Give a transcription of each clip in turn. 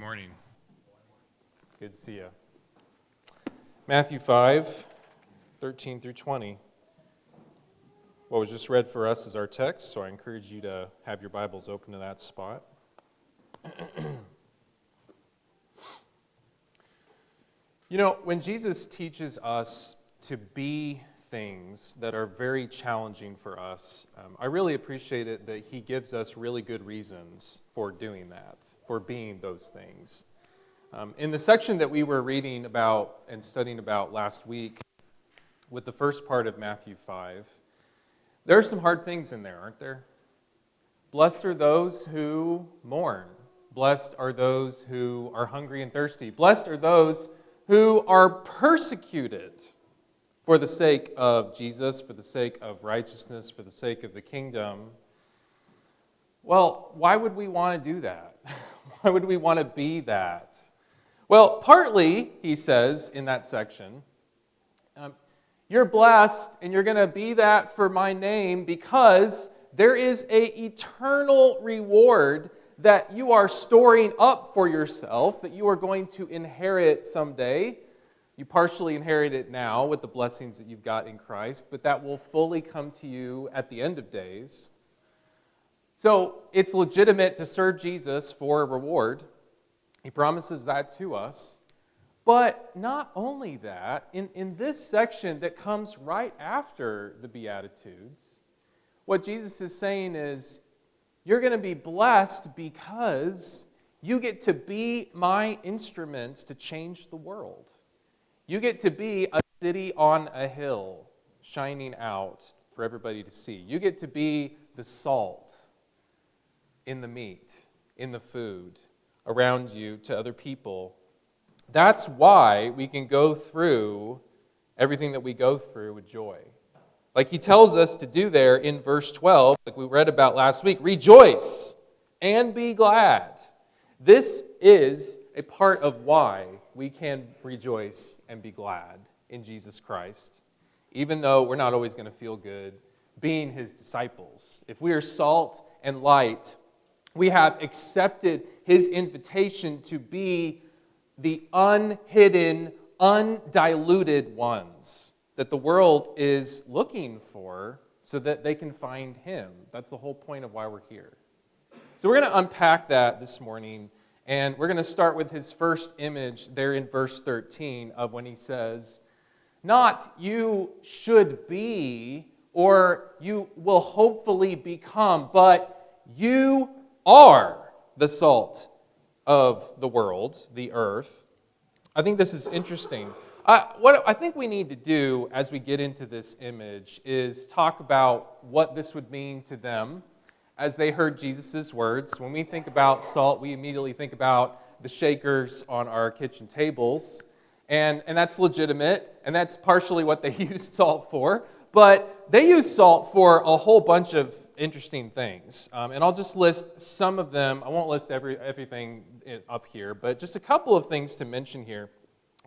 morning. Good to see you. Matthew 5, 13 through 20. What was just read for us is our text, so I encourage you to have your Bibles open to that spot. You know, when Jesus teaches us to be things that are very challenging for us, I really appreciate it that he gives us really good reasons for doing that, for being those things. In the section that we were reading about and studying about last week, with the first part of Matthew 5, there are some hard things in there, aren't there? Blessed are those who mourn. Blessed are those who are hungry and thirsty. Blessed are those who are persecuted for the sake of Jesus, for the sake of righteousness, for the sake of the kingdom. Well, why would we want to do that? Why would we want to be that? Well, partly, he says in that section, you're blessed and you're going to be that for my name because there is an eternal reward that you are storing up for yourself, that you are going to inherit someday. You partially inherit it now with the blessings that you've got in Christ, but that will fully come to you at the end of days. So it's legitimate to serve Jesus for a reward. He promises that to us. But not only that, in this section that comes right after the Beatitudes, what Jesus is saying is, you're going to be blessed because you get to be my instruments to change the world. You get to be a city on a hill shining out for everybody to see. You get to be the salt in the meat, in the food, around you to other people. That's why we can go through everything that we go through with joy. Like he tells us to do there in verse 12, like we read about last week, rejoice and be glad. This is a part of why we can rejoice and be glad in Jesus Christ, even though we're not always going to feel good being his disciples. If we are salt and light, we have accepted his invitation to be the unhidden, undiluted ones that the world is looking for so that they can find him. That's the whole point of why we're here. So we're going to unpack that this morning, and we're going to start with his first image there in verse 13 of when he says, not you should be or you will hopefully become, but you are the salt of the world, the earth. I think this is interesting. What I think we need to do as we get into this image is talk about what this would mean to them as they heard Jesus' words. When we think about salt, we immediately think about the shakers on our kitchen tables, and that's legitimate, and that's partially what they use salt for, but they use salt for a whole bunch of interesting things, and I'll just list some of them. I won't list everything up here, but just a couple of things to mention here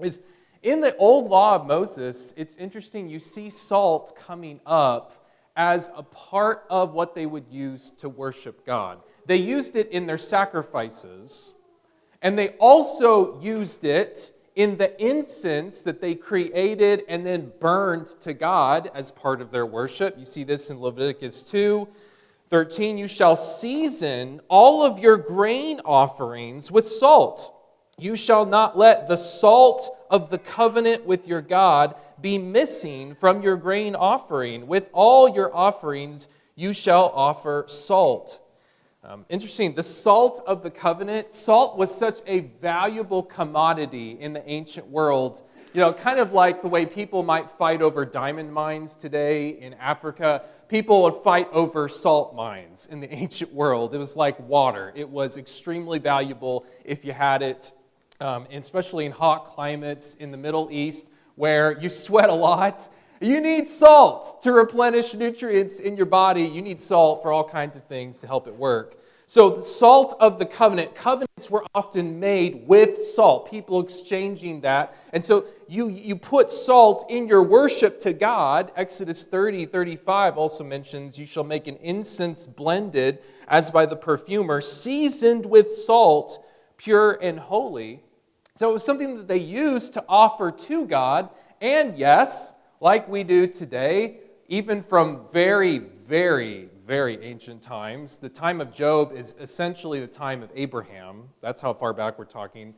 is in the old law of Moses, it's interesting, you see salt coming up as a part of what they would use to worship God. They used it in their sacrifices, and they also used it in the incense that they created and then burned to God as part of their worship. You see this in Leviticus 2:13. You shall season all of your grain offerings with salt. You shall not let the salt of the covenant with your God be missing from your grain offering. With all your offerings you shall offer salt. Interesting, the salt of the covenant, salt was such a valuable commodity in the ancient world. You know, kind of like the way people might fight over diamond mines today in Africa. People would fight over salt mines in the ancient world. It was like water. It was extremely valuable if you had it, especially in hot climates in the Middle East where you sweat a lot. You need salt to replenish nutrients in your body. You need salt for all kinds of things to help it work. So the salt of the covenant, covenants were often made with salt, people exchanging that. And so you put salt in your worship to God. Exodus 30:35 also mentions, you shall make an incense blended as by the perfumer, seasoned with salt, pure and holy. So it was something that they used to offer to God. And yes, like we do today, even from very, very, very ancient times, the time of Job is essentially the time of Abraham. That's how far back we're talking.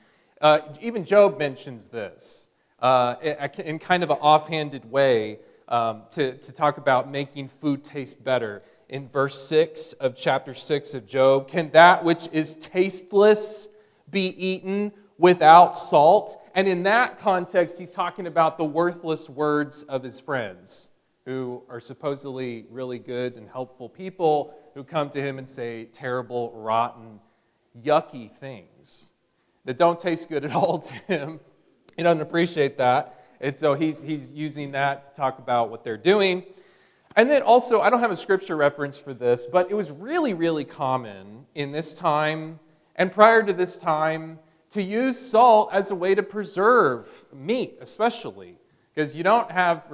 Even Job mentions this in kind of an offhanded way to talk about making food taste better. In verse 6 of chapter 6 of Job, can that which is tasteless be eaten without salt? And in that context, he's talking about the worthless words of his friends, who are supposedly really good and helpful people who come to him and say terrible, rotten, yucky things that don't taste good at all to him. He doesn't appreciate that. And so he's using that to talk about what they're doing. And then also, I don't have a scripture reference for this, but it was really, really common in this time and prior to this time to use salt as a way to preserve meat, especially. Because you don't have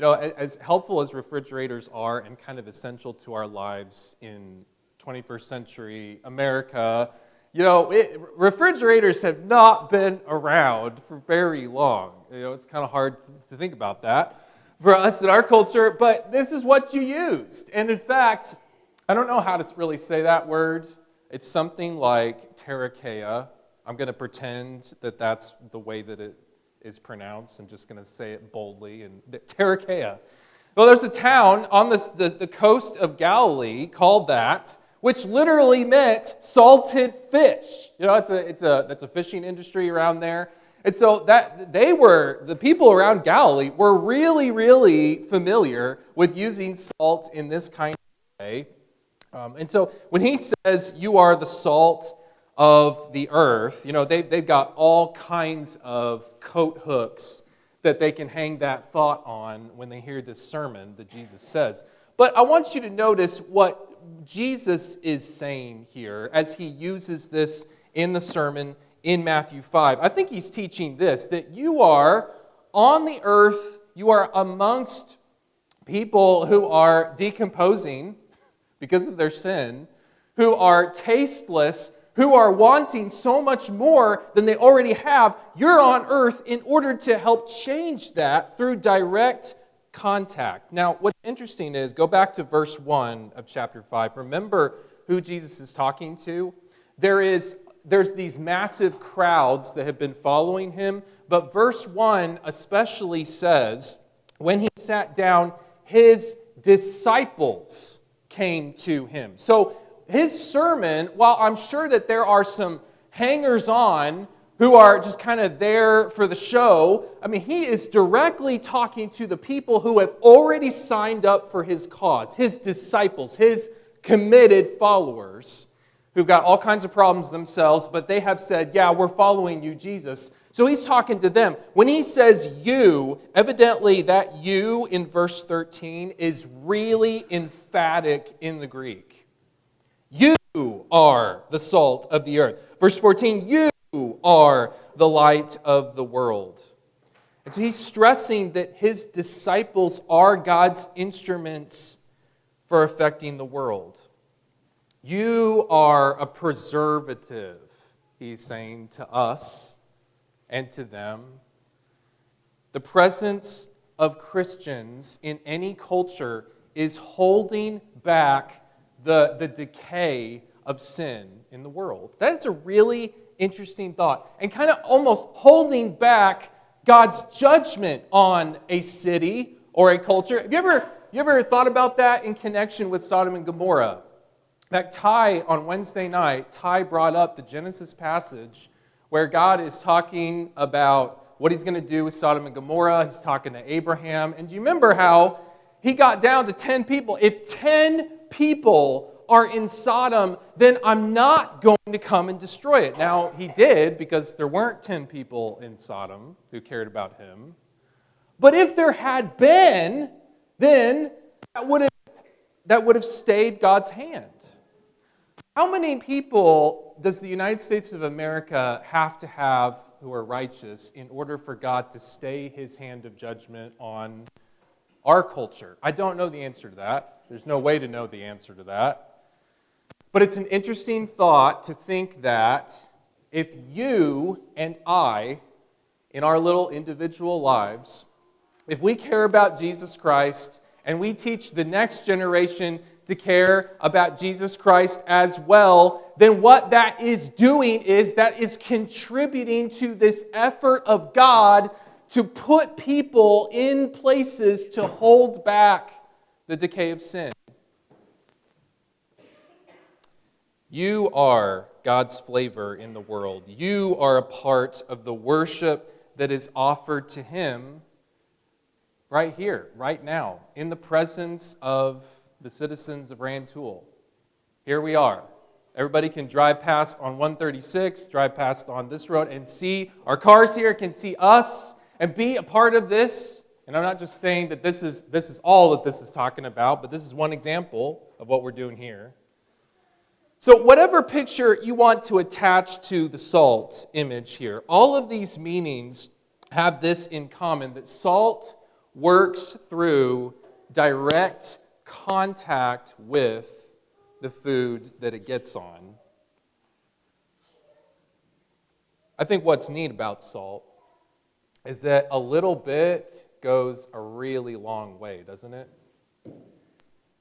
as helpful as refrigerators are and kind of essential to our lives in 21st century America, refrigerators have not been around for very long. It's kind of hard to think about that for us in our culture, but this is what you used. And in fact, I don't know how to really say that word. It's something like terakea. I'm going to pretend that that's the way that it is pronounced. I'm just going to say it boldly. And terakea. Well, there's a town on the coast of Galilee called that, which literally meant salted fish. It's a fishing industry around there. And so the people around Galilee were really, really familiar with using salt in this kind of way. And so when he says, you are the salt of the earth, they've got all kinds of coat hooks that they can hang that thought on when they hear this sermon that Jesus says. But I want you to notice what Jesus is saying here as he uses this in the sermon in Matthew 5. I think he's teaching this, that you are on the earth, you are amongst people who are decomposing because of their sin, who are tasteless, who are wanting so much more than they already have. You're on earth in order to help change that through direct contact. Now, what's interesting is, go back to verse 1 of chapter 5. Remember who Jesus is talking to. There's these massive crowds that have been following him, but verse 1 especially says, when he sat down, his disciples came to him. So his sermon, while I'm sure that there are some hangers-on who are just kind of there for the show, he is directly talking to the people who have already signed up for his cause, his disciples, his committed followers, who've got all kinds of problems themselves, but they have said, yeah, we're following you, Jesus. So he's talking to them. When he says you, evidently that you in verse 13 is really emphatic in the Greek. You are the salt of the earth. Verse 14, you are the light of the world. And so he's stressing that his disciples are God's instruments for affecting the world. You are a preservative, he's saying to us and to them. The presence of Christians in any culture is holding back the decay of sin in the world. That is a really interesting thought, and kind of almost holding back God's judgment on a city or a culture. Have you ever thought about that in connection with Sodom and Gomorrah? In fact, Ty, on Wednesday night, Ty brought up the Genesis passage where God is talking about what he's going to do with Sodom and Gomorrah. He's talking to Abraham. And do you remember how he got down to 10 people? If 10 people are in Sodom, then I'm not going to come and destroy it. Now, he did, because there weren't 10 people in Sodom who cared about him. But if there had been, then that would have stayed God's hand. How many people does the United States of America have to have who are righteous in order for God to stay his hand of judgment on our culture? I don't know the answer to that. There's no way to know the answer to that. But it's an interesting thought to think that if you and I, in our little individual lives, if we care about Jesus Christ and we teach the next generation to care about Jesus Christ as well, then what that is doing is that is contributing to this effort of God to put people in places to hold back the decay of sin. You are God's flavor in the world. You are a part of the worship that is offered to Him right here, right now, in the presence of the citizens of Rantoul. Here we are. Everybody can drive past on 136, drive past on this road and see our cars here, can see us and be a part of this. And I'm not just saying that this is all that this is talking about, but this is one example of what we're doing here. So whatever picture you want to attach to the salt image here, all of these meanings have this in common, that salt works through direct contact with the food that it gets on. I think what's neat about salt is that a little bit goes a really long way, doesn't it?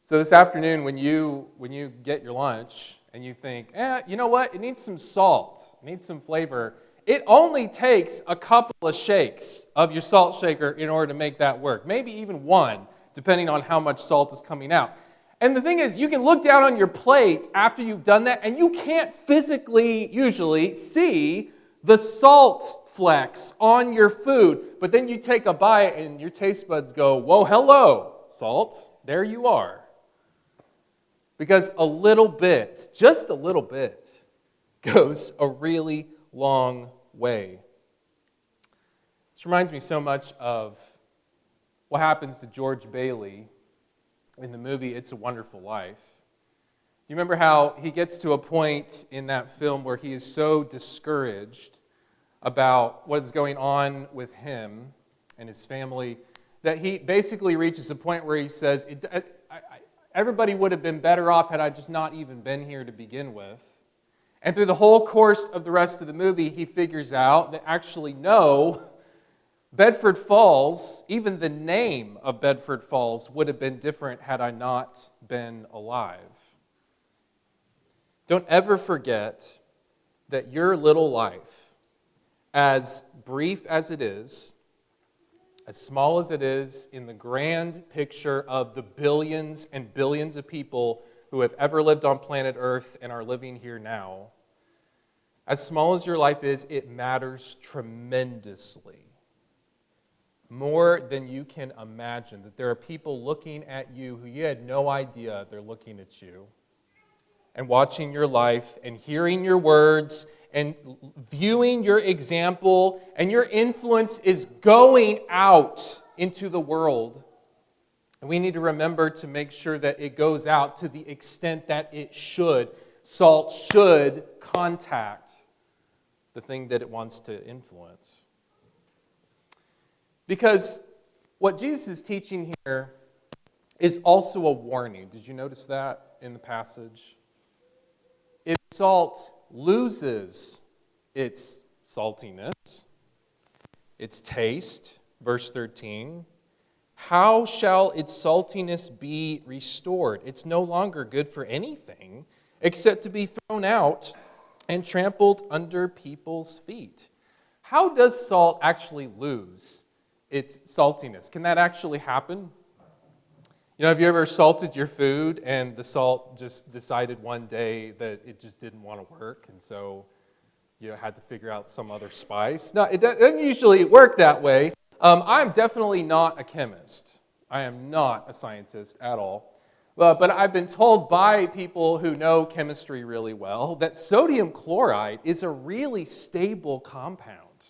So this afternoon when you get your lunch and you think, you know what, it needs some salt, it needs some flavor, it only takes a couple of shakes of your salt shaker in order to make that work. Maybe even one, depending on how much salt is coming out. And the thing is, you can look down on your plate after you've done that, and you can't physically, usually, see the salt flecks on your food. But then you take a bite, and your taste buds go, whoa, hello, salt, there you are. Because a little bit, just a little bit, goes a really long way. This reminds me so much of what happens to George Bailey in the movie It's a Wonderful Life. Do you remember how he gets to a point in that film where he is so discouraged about what is going on with him and his family that he basically reaches a point where he says, everybody would have been better off had I just not even been here to begin with. And through the whole course of the rest of the movie, he figures out that actually no, Bedford Falls, even the name of Bedford Falls would have been different had I not been alive. Don't ever forget that your little life, as brief as it is, as small as it is in the grand picture of the billions and billions of people who have ever lived on planet Earth and are living here now, as small as your life is, it matters tremendously. More than you can imagine. That there are people looking at you who you had no idea they're looking at you, and watching your life and hearing your words and viewing your example, and your influence is going out into the world. And we need to remember to make sure that it goes out to the extent that it should. Salt should contact the thing that it wants to influence. Because what Jesus is teaching here is also a warning. Did you notice that in the passage? If salt loses its saltiness, its taste, verse 13, how shall its saltiness be restored? It's no longer good for anything except to be thrown out and trampled under people's feet. How does salt actually lose its saltiness? Can that actually happen? You know, have you ever salted your food and the salt just decided one day that it just didn't want to work, and so you had to figure out some other spice? No, it doesn't usually work that way. I'm definitely not a chemist. I am not a scientist at all. But I've been told by people who know chemistry really well that sodium chloride is a really stable compound.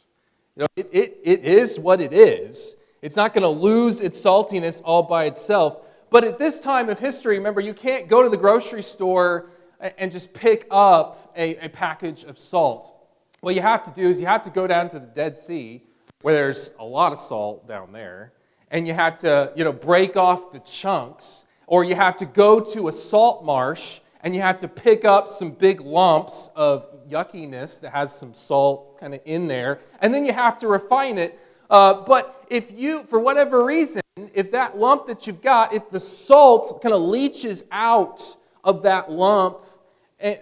You know, it is what it is. It's not going to lose its saltiness all by itself. But at this time of history, remember, you can't go to the grocery store and just pick up a package of salt. What you have to do is you have to go down to the Dead Sea, where there's a lot of salt down there, and you have to, break off the chunks, or you have to go to a salt marsh and you have to pick up some big lumps of yuckiness that has some salt kind of in there, and then you have to refine it. But if you, for whatever reason, if that lump that you've got, if the salt kind of leaches out of that lump,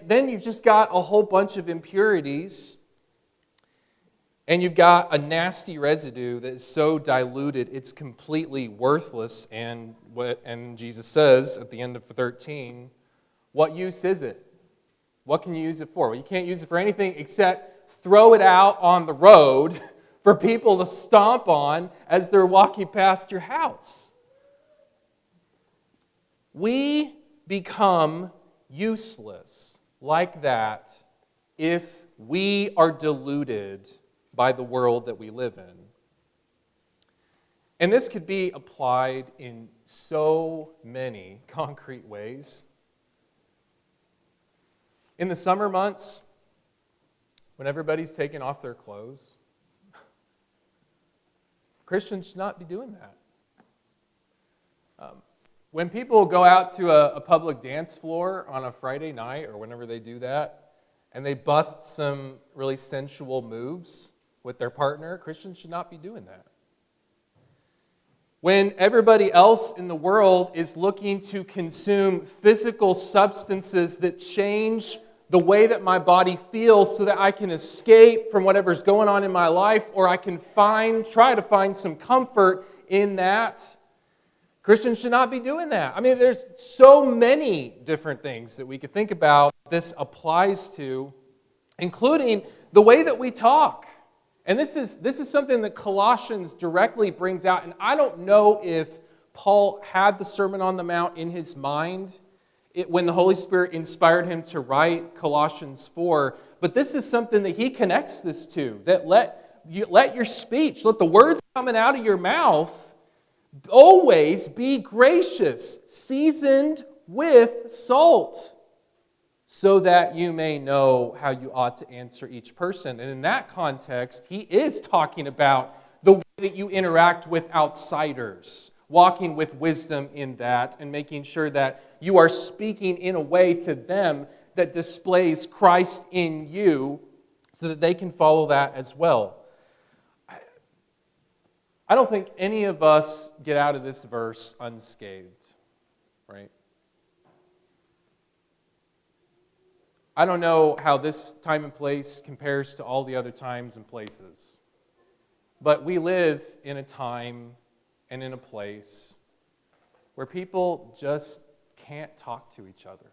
then you've just got a whole bunch of impurities, and you've got a nasty residue that is so diluted it's completely worthless. And Jesus says at the end of 13, what use is it? What can you use it for? Well, you can't use it for anything except throw it out on the road for people to stomp on as they're walking past your house. We become useless like that if we are deluded by the world that we live in. And this could be applied in so many concrete ways. In the summer months, when everybody's taking off their clothes, Christians should not be doing that. When people go out to a public dance floor on a Friday night or whenever they do that, and they bust some really sensual moves with their partner, Christians should not be doing that. When everybody else in the world is looking to consume physical substances that change the way that my body feels so that I can escape from whatever's going on in my life, or I can try to find some comfort in that, Christians should not be doing that. I mean, there's so many different things that we could think about this applies to, including the way that we talk. And this is something that Colossians directly brings out. And I don't know if Paul had the Sermon on the Mount in his mind when the Holy Spirit inspired him to write Colossians 4. But this is something that he connects this to. That let your speech, let the words coming out of your mouth always be gracious, seasoned with salt, so that you may know how you ought to answer each person. And in that context, he is talking about the way that you interact with outsiders, walking with wisdom in that, and making sure that you are speaking in a way to them that displays Christ in you so that they can follow that as well. I don't think any of us get out of this verse unscathed, right? I don't know how this time and place compares to all the other times and places, but we live in a time and in a place where people just can't talk to each other,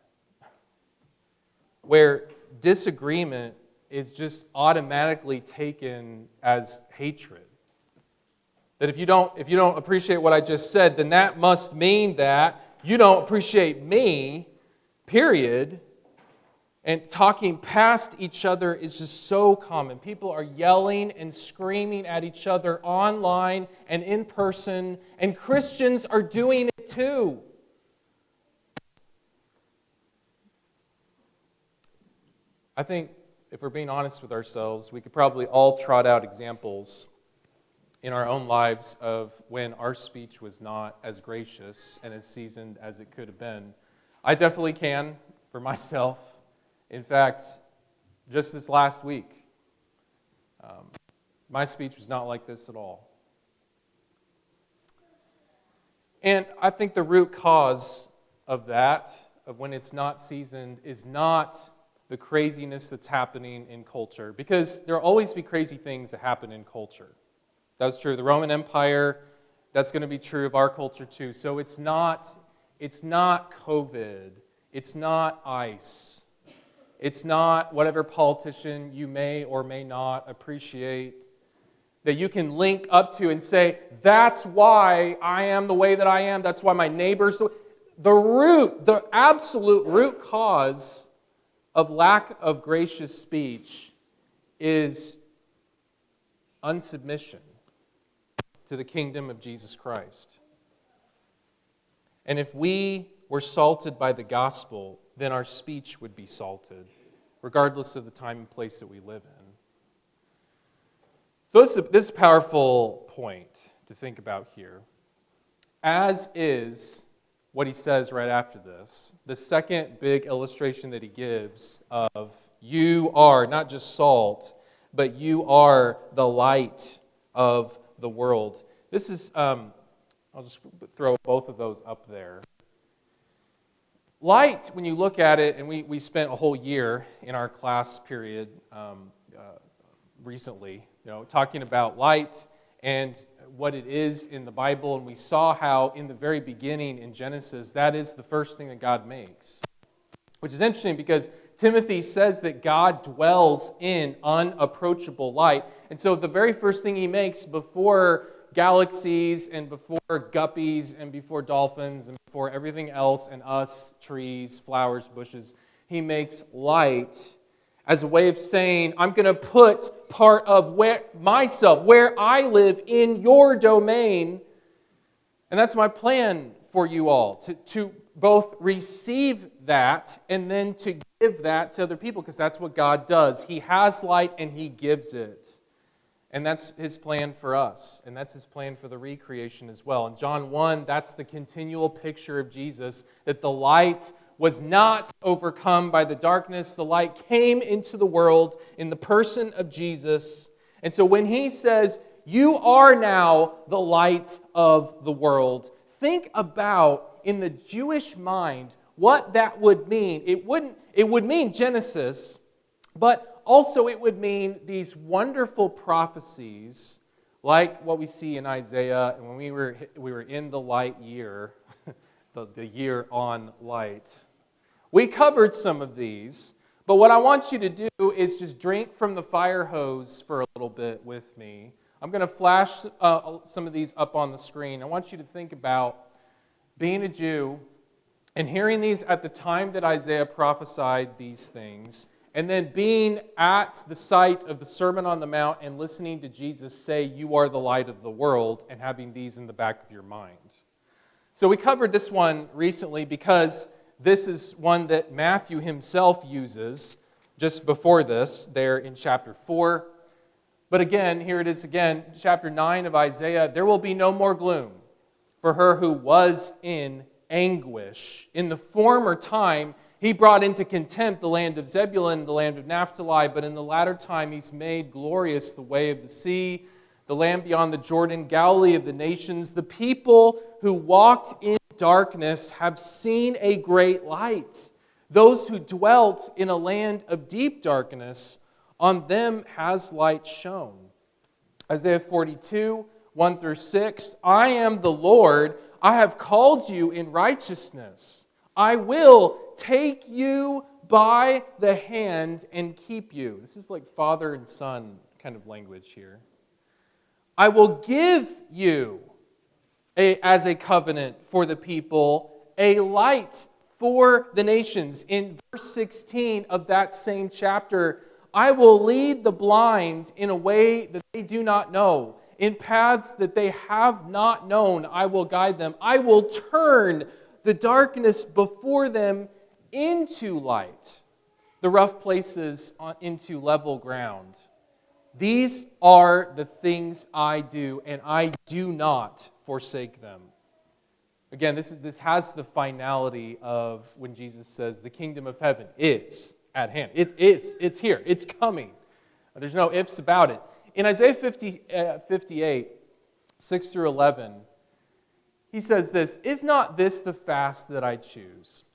where disagreement is just automatically taken as hatred. That if you don't appreciate what I just said, then that must mean that you don't appreciate me, period. And talking past each other is just so common. People are yelling and screaming at each other online and in person, and Christians are doing it too. I think if we're being honest with ourselves, we could probably all trot out examples in our own lives of when our speech was not as gracious and as seasoned as it could have been. I definitely can for myself. In fact, just this last week, my speech was not like this at all. And I think the root cause of that, of when it's not seasoned, is not the craziness that's happening in culture. Because there will always be crazy things that happen in culture. That's true of the Roman Empire. That's going to be true of our culture too. So it's not COVID. It's not ICE. It's not whatever politician you may or may not appreciate that you can link up to and say, that's why I am the way that I am. That's why my neighbors. The absolute root cause of lack of gracious speech is unsubmission to the kingdom of Jesus Christ. And if we were salted by the gospel, then our speech would be salted, regardless of the time and place that we live in. So this is a powerful point to think about here, as is what he says right after this. The second big illustration that he gives of you are not just salt, but you are the light of the world. This is, I'll just throw both of those up there. Light, when you look at it, and we spent a whole year in our class period recently, talking about light and what it is in the Bible, and we saw how in the very beginning in Genesis, that is the first thing that God makes. Which is interesting because Timothy says that God dwells in unapproachable light. And so the very first thing he makes before galaxies and before guppies and before dolphins and before everything else and us, trees, flowers, bushes, he makes light as a way of saying, I'm going to put part of where I live in your domain. And that's my plan for you all, to both receive that and then to give that to other people, because that's what God does. He has light and he gives it. And that's his plan for us. And that's his plan for the recreation as well. In John 1, that's the continual picture of Jesus, that the light was not overcome by the darkness. The light came into the world in the person of Jesus. And so when he says, you are now the light of the world, think about, in the Jewish mind, what that would mean. It would mean Genesis, but also it would mean these wonderful prophecies like what we see in Isaiah, and when we were in the light year, the year on light. We covered some of these, but what I want you to do is just drink from the fire hose for a little bit with me. I'm going to flash some of these up on the screen. I want you to think about being a Jew and hearing these at the time that Isaiah prophesied these things, and then being at the site of the Sermon on the Mount and listening to Jesus say, you are the light of the world, and having these in the back of your mind. So we covered this one recently because this is one that Matthew himself uses just before this, there in chapter 4. But again, here it is again, chapter 9 of Isaiah. There will be no more gloom for her who was in anguish. In the former time, he brought into contempt the land of Zebulun, the land of Naphtali, but in the latter time he's made glorious the way of the sea, the land beyond the Jordan, Galilee of the nations. The people who walked in darkness have seen a great light. Those who dwelt in a land of deep darkness, on them has light shone. Isaiah 42, 1 through 6. I am the Lord, I have called you in righteousness. I will take you by the hand and keep you. This is like father and son kind of language here. I will give you as a covenant for the people, a light for the nations. In verse 16 of that same chapter, I will lead the blind in a way that they do not know. In paths that they have not known, I will guide them. I will turn the darkness before them into light, the rough places into level ground. These are the things I do, and I do not forsake them. Again, this has the finality of when Jesus says the kingdom of heaven is at hand. It's here. It's coming. There's no ifs about it. In Isaiah 58, 6 through 11, he says this, is not this the fast that I choose?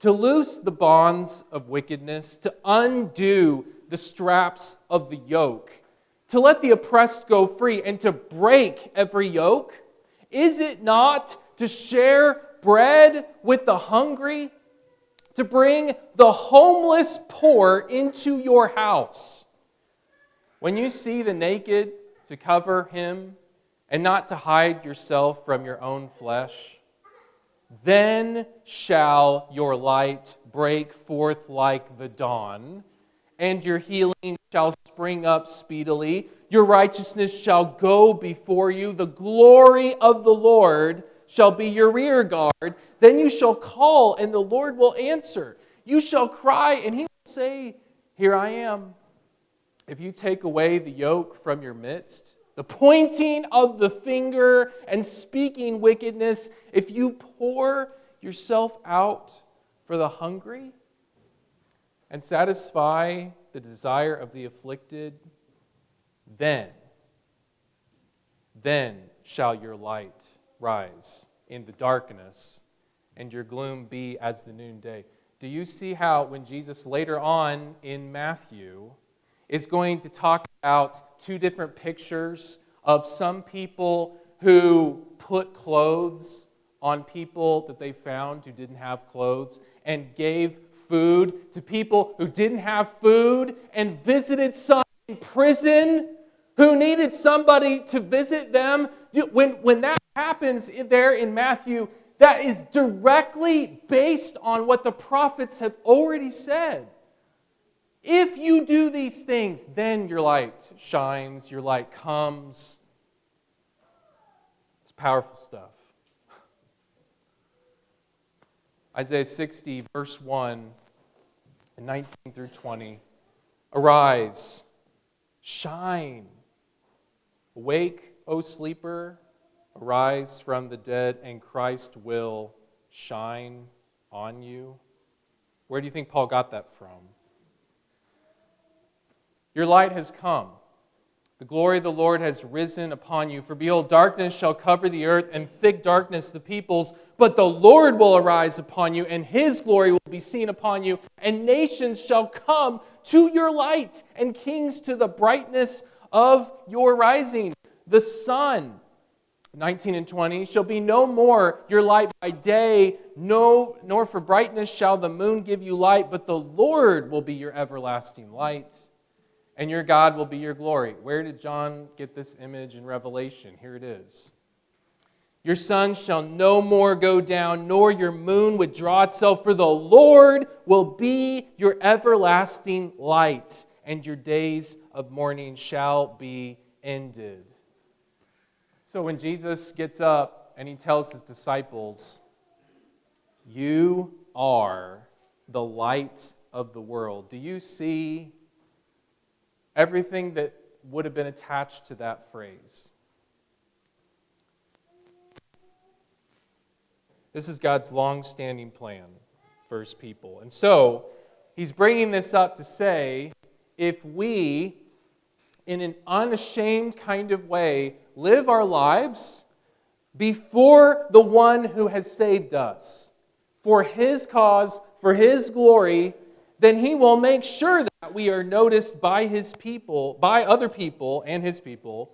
To loose the bonds of wickedness, to undo the straps of the yoke, to let the oppressed go free, and to break every yoke? Is it not to share bread with the hungry, to bring the homeless poor into your house? When you see the naked, to cover him, and not to hide yourself from your own flesh, then shall your light break forth like the dawn, and your healing shall spring up speedily. Your righteousness shall go before you. The glory of the Lord shall be your rear guard. Then you shall call, and the Lord will answer. You shall cry, and he will say, here I am. If you take away the yoke from your midst, the pointing of the finger and speaking wickedness, if you pour yourself out for the hungry and satisfy the desire of the afflicted, then shall your light rise in the darkness and your gloom be as the noonday. Do you see how when Jesus later on in Matthew is going to talk about two different pictures of some people who put clothes on people that they found who didn't have clothes and gave food to people who didn't have food and visited some in prison who needed somebody to visit them? When that happens there in Matthew, that is directly based on what the prophets have already said. If you do these things, then your light shines, your light comes. It's powerful stuff. Isaiah 60, verse 1 and 19 through 20. Arise, shine. Awake, O sleeper, arise from the dead, and Christ will shine on you. Where do you think Paul got that from? Your light has come. The glory of the Lord has risen upon you. For behold, darkness shall cover the earth, and thick darkness the peoples. But the Lord will arise upon you, and His glory will be seen upon you. And nations shall come to your light, and kings to the brightness of your rising. The sun, 19 and 20, shall be no more your light by day, nor for brightness shall the moon give you light, but the Lord will be your everlasting light, and your God will be your glory. Where did John get this image in Revelation? Here it is. Your sun shall no more go down, nor your moon withdraw itself, for the Lord will be your everlasting light, and your days of mourning shall be ended. So when Jesus gets up and He tells His disciples, you are the light of the world, do you see everything that would have been attached to that phrase? This is God's long-standing plan for His people. And so, He's bringing this up to say, if we, in an unashamed kind of way, live our lives before the one who has saved us, for His cause, for His glory, then He will make sure that we are noticed by His people, by other people and His people,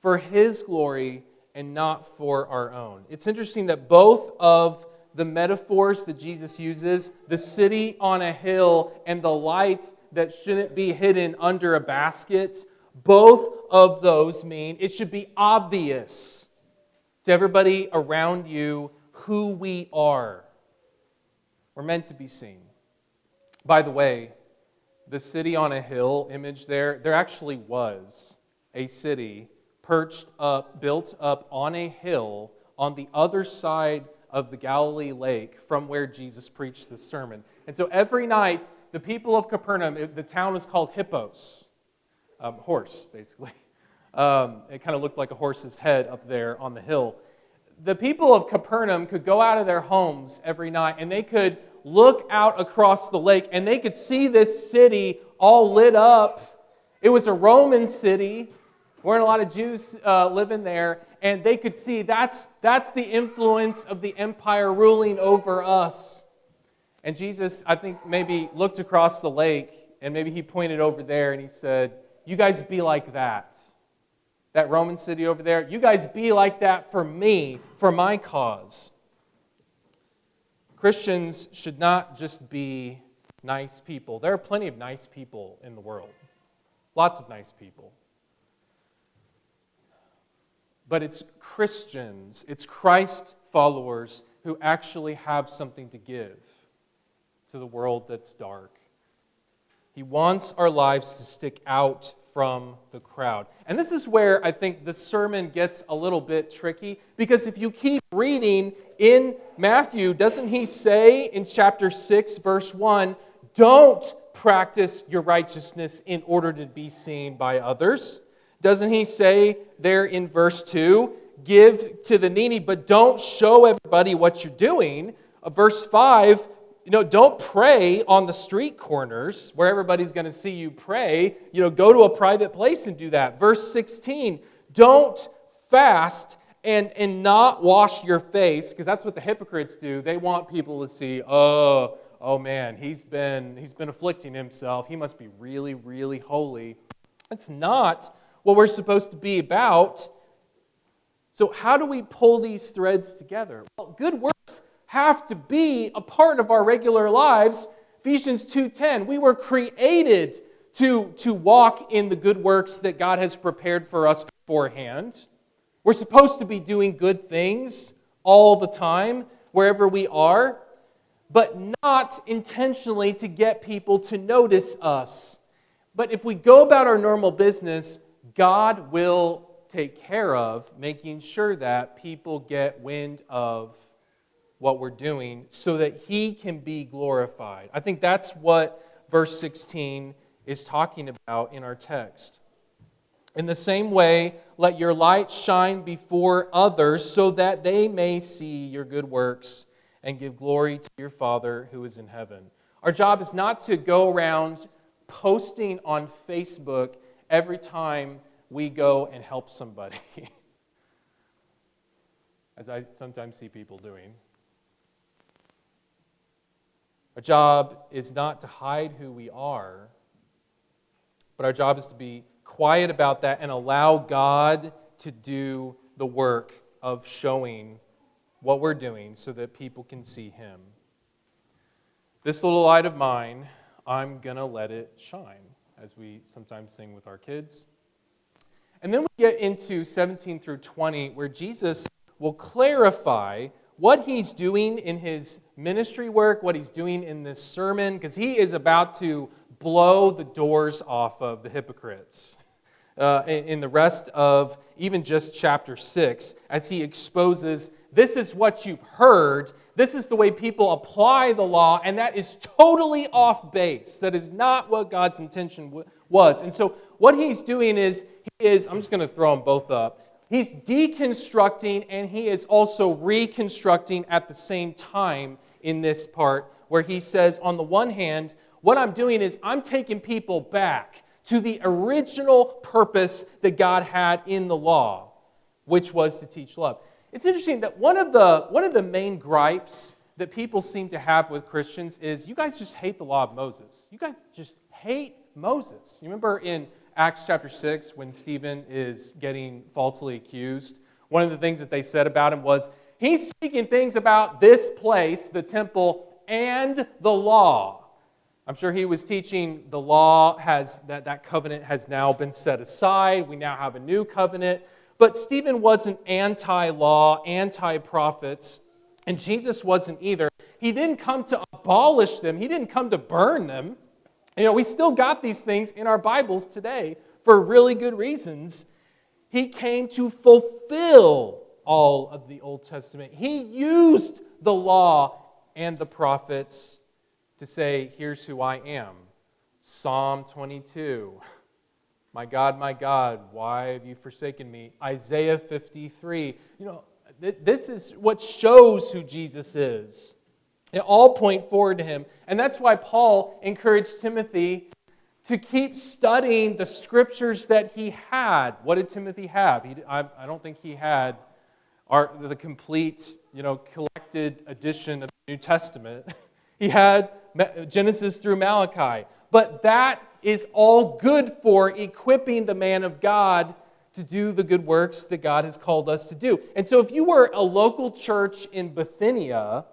for His glory and not for our own. It's interesting that both of the metaphors that Jesus uses, the city on a hill and the light that shouldn't be hidden under a basket, both of those mean it should be obvious to everybody around you who we are. We're meant to be seen. By the way, the city on a hill image there actually was a city perched up, built up on a hill on the other side of the Galilee lake from where Jesus preached the sermon. And so every night, the people of Capernaum, the town was called Hippos, horse, basically. It kind of looked like a horse's head up there on the hill. The people of Capernaum could go out of their homes every night, and they could look out across the lake, and they could see this city all lit up. It was a Roman city. Weren't a lot of Jews living there, and they could see that's the influence of the empire ruling over us. And Jesus, I think, maybe looked across the lake, and maybe He pointed over there, and He said, you guys be like that. That Roman city over there, you guys be like that for me, for my cause. Christians should not just be nice people. There are plenty of nice people in the world. Lots of nice people. But it's Christians, it's Christ followers who actually have something to give to the world that's dark. He wants our lives to stick out from the crowd. And this is where I think the sermon gets a little bit tricky, because if you keep reading in Matthew, doesn't He say in chapter 6, verse 1, don't practice your righteousness in order to be seen by others? Doesn't he say there in verse 2, give to the needy, but don't show everybody what you're doing? Verse 5, don't pray on the street corners where everybody's going to see you pray. Go to a private place and do that. Verse 16, don't fast and not wash your face, because that's what the hypocrites do. They want people to see, oh man, he's been afflicting himself. He must be really, really holy. That's not what we're supposed to be about. So how do we pull these threads together? Well, good works have to be a part of our regular lives. Ephesians 2:10, we were created to walk in the good works that God has prepared for us beforehand. We're supposed to be doing good things all the time, wherever we are, but not intentionally to get people to notice us. But if we go about our normal business, God will take care of making sure that people get wind of what we're doing so that He can be glorified. I think that's what verse 16 is talking about in our text. In the same way, let your light shine before others so that they may see your good works and give glory to your Father who is in heaven. Our job is not to go around posting on Facebook every time we go and help somebody, as I sometimes see people doing. Our job is not to hide who we are, but our job is to be quiet about that and allow God to do the work of showing what we're doing so that people can see Him. This little light of mine, I'm going to let it shine, as we sometimes sing with our kids. And then we get into 17 through 20, where Jesus will clarify what He's doing in His ministry work, what He's doing in this sermon, because He is about to blow the doors off of the hypocrites in the rest of even just chapter 6, as He exposes, this is what you've heard, this is the way people apply the law, and that is totally off base. That is not what God's intention was. And so what He's doing is, I'm just going to throw them both up. He's deconstructing and He is also reconstructing at the same time in this part, where He says, on the one hand, what I'm doing is I'm taking people back to the original purpose that God had in the law, which was to teach love. It's interesting that one of the main gripes that people seem to have with Christians is, you guys just hate the law of Moses. You guys just hate Moses. You remember in Acts chapter 6, when Stephen is getting falsely accused, one of the things that they said about him was, he's speaking things about this place, the temple, and the law. I'm sure he was teaching the law that covenant has now been set aside. We now have a new covenant. But Stephen wasn't anti-law, anti-prophets, and Jesus wasn't either. He didn't come to abolish them. He didn't come to burn them. We still got these things in our Bibles today for really good reasons. He came to fulfill all of the Old Testament. He used the law and the prophets to say, here's who I am. Psalm 22. My God, why have you forsaken me? Isaiah 53. This is what shows who Jesus is. They all point forward to Him. And that's why Paul encouraged Timothy to keep studying the scriptures that he had. What did Timothy have? I don't think he had the complete, collected edition of the New Testament. He had Genesis through Malachi. But that is all good for equipping the man of God to do the good works that God has called us to do. And so if you were a local church in Bithynia,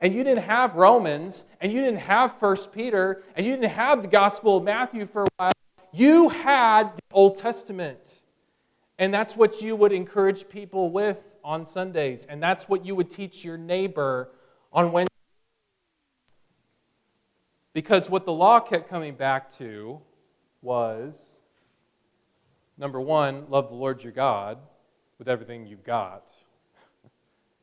and you didn't have Romans, and you didn't have 1 Peter, and you didn't have the Gospel of Matthew for a while, you had the Old Testament. And that's what you would encourage people with on Sundays. And that's what you would teach your neighbor on Wednesday. Because what the law kept coming back to was, number one, love the Lord your God with everything you've got.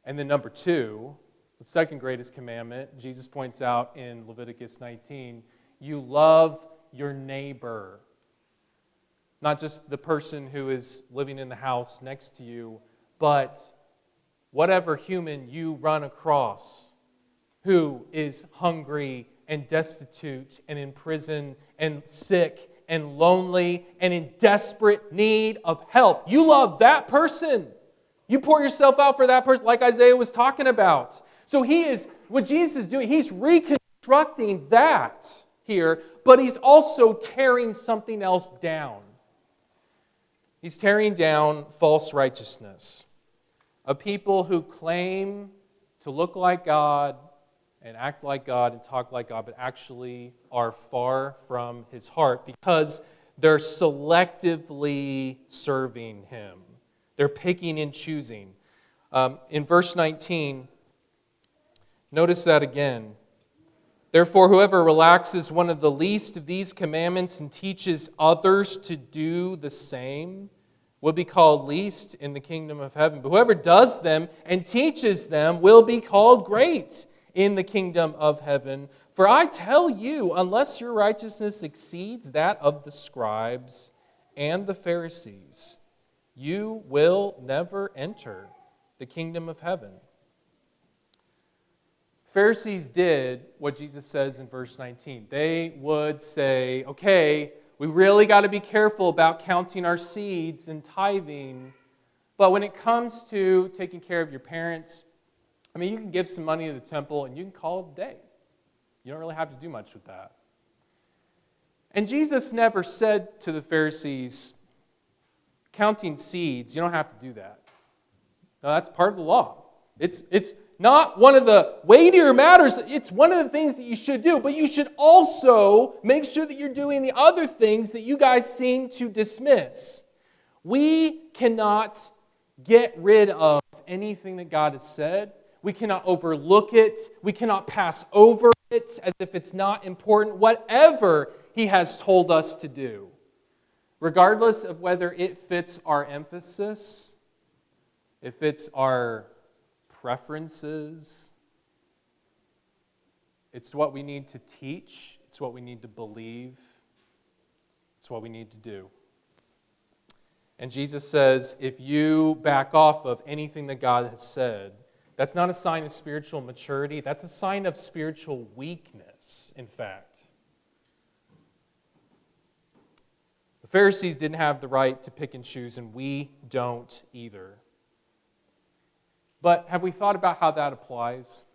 And then number two, the second greatest commandment, Jesus points out in Leviticus 19, you love your neighbor not just the person who is living in the house next to you, but whatever human you run across who is hungry and destitute and in prison and sick and lonely and in desperate need of help. You love that person. You pour yourself out for that person, like Isaiah was talking about. So what Jesus is doing, he's reconstructing that here, but he's also tearing something else down. He's tearing down false righteousness. A people who claim to look like God and act like God and talk like God, but actually are far from His heart because they're selectively serving Him. They're picking and choosing. In verse 19, notice that again. Therefore, whoever relaxes one of the least of these commandments and teaches others to do the same will be called least in the kingdom of heaven. But whoever does them and teaches them will be called great in the kingdom of heaven. For I tell you, unless your righteousness exceeds that of the scribes and the Pharisees, you will never enter the kingdom of heaven. Pharisees did what Jesus says in verse 19. They would say, okay, we really got to be careful about counting our seeds and tithing. But when it comes to taking care of your parents, you can give some money to the temple and you can call it a day. You don't really have to do much with that. And Jesus never said to the Pharisees, counting seeds, you don't have to do that. No, that's part of the law. It's not one of the weightier matters. It's one of the things that you should do. But you should also make sure that you're doing the other things that you guys seem to dismiss. We cannot get rid of anything that God has said. We cannot overlook it. We cannot pass over it as if it's not important. Whatever He has told us to do, regardless of whether it fits our emphasis, it fits our preferences, it's what we need to teach, it's what we need to believe, it's what we need to do. And Jesus says, if you back off of anything that God has said, that's not a sign of spiritual maturity, that's a sign of spiritual weakness, in fact. The Pharisees didn't have the right to pick and choose, and we don't either. But have we thought about how that applies?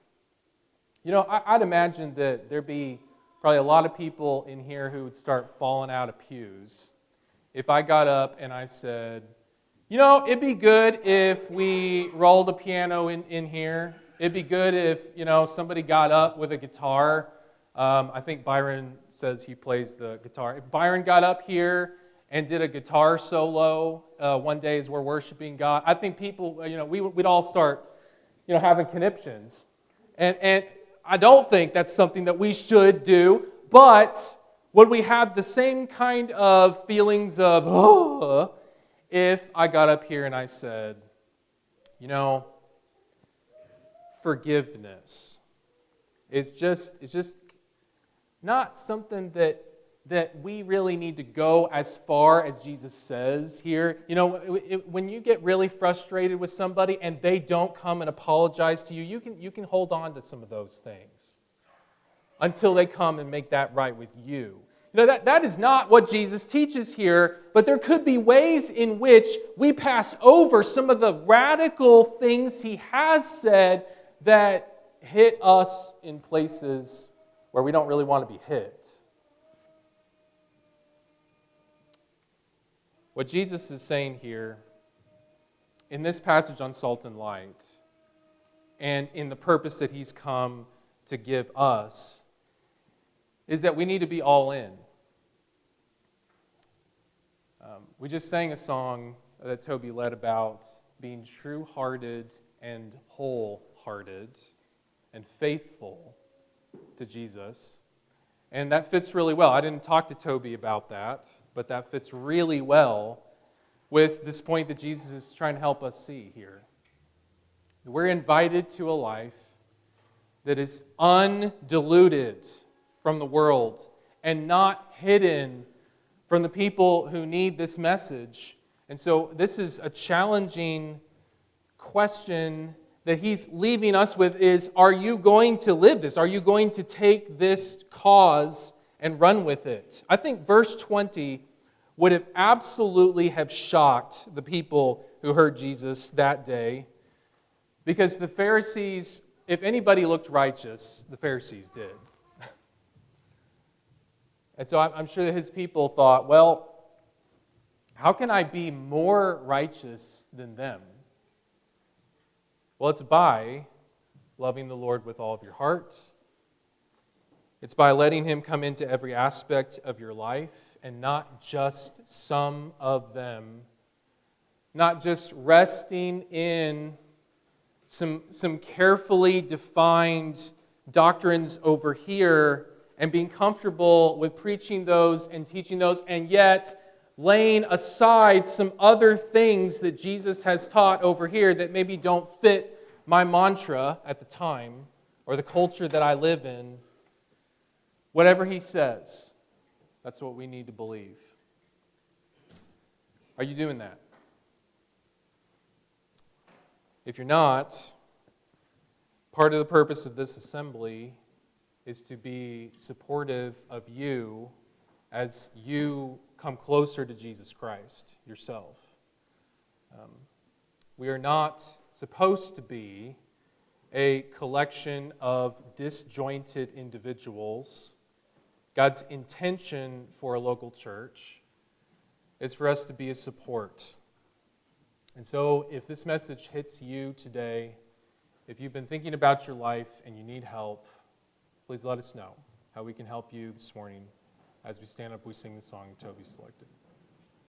I'd imagine that there'd be probably a lot of people in here who would start falling out of pews if I got up and I said, it'd be good if we rolled a piano in here. It'd be good if, somebody got up with a guitar. I think Byron says he plays the guitar. If Byron got up here and did a guitar solo one day as we're worshiping God, I think people, we'd all start, having conniptions. And I don't think that's something that we should do, but would we have the same kind of feelings of, if I got up here and I said, forgiveness is just not something that we really need to go as far as Jesus says here. When you get really frustrated with somebody and they don't come and apologize to you, you can hold on to some of those things until they come and make that right with you. That is not what Jesus teaches here, but there could be ways in which we pass over some of the radical things He has said that hit us in places where we don't really want to be hit. What Jesus is saying here in this passage on salt and light, and in the purpose that He's come to give us, is that we need to be all in. We just sang a song that Toby led about being true-hearted and wholehearted and faithful to Jesus. And that fits really well. I didn't talk to Toby about that, but that fits really well with this point that Jesus is trying to help us see here. We're invited to a life that is undiluted from the world and not hidden from the people who need this message. And so this is a challenging question that he's leaving us with is, are you going to live this? Are you going to take this cause and run with it? I think verse 20 would have absolutely have shocked the people who heard Jesus that day, because the Pharisees, if anybody looked righteous, the Pharisees did. And so I'm sure that his people thought, well, how can I be more righteous than them? Well, it's by loving the Lord with all of your heart. It's by letting Him come into every aspect of your life and not just some of them. Not just resting in some carefully defined doctrines over here and being comfortable with preaching those and teaching those, and yet laying aside some other things that Jesus has taught over here that maybe don't fit my mantra at the time or the culture that I live in. Whatever He says, that's what we need to believe. Are you doing that? If you're not, part of the purpose of this assembly is to be supportive of you as you come closer to Jesus Christ yourself. We are not supposed to be a collection of disjointed individuals. God's intention for a local church is for us to be a support. And so if this message hits you today, if you've been thinking about your life and you need help, please let us know how we can help you this morning. As we stand up, we sing the song Toby selected.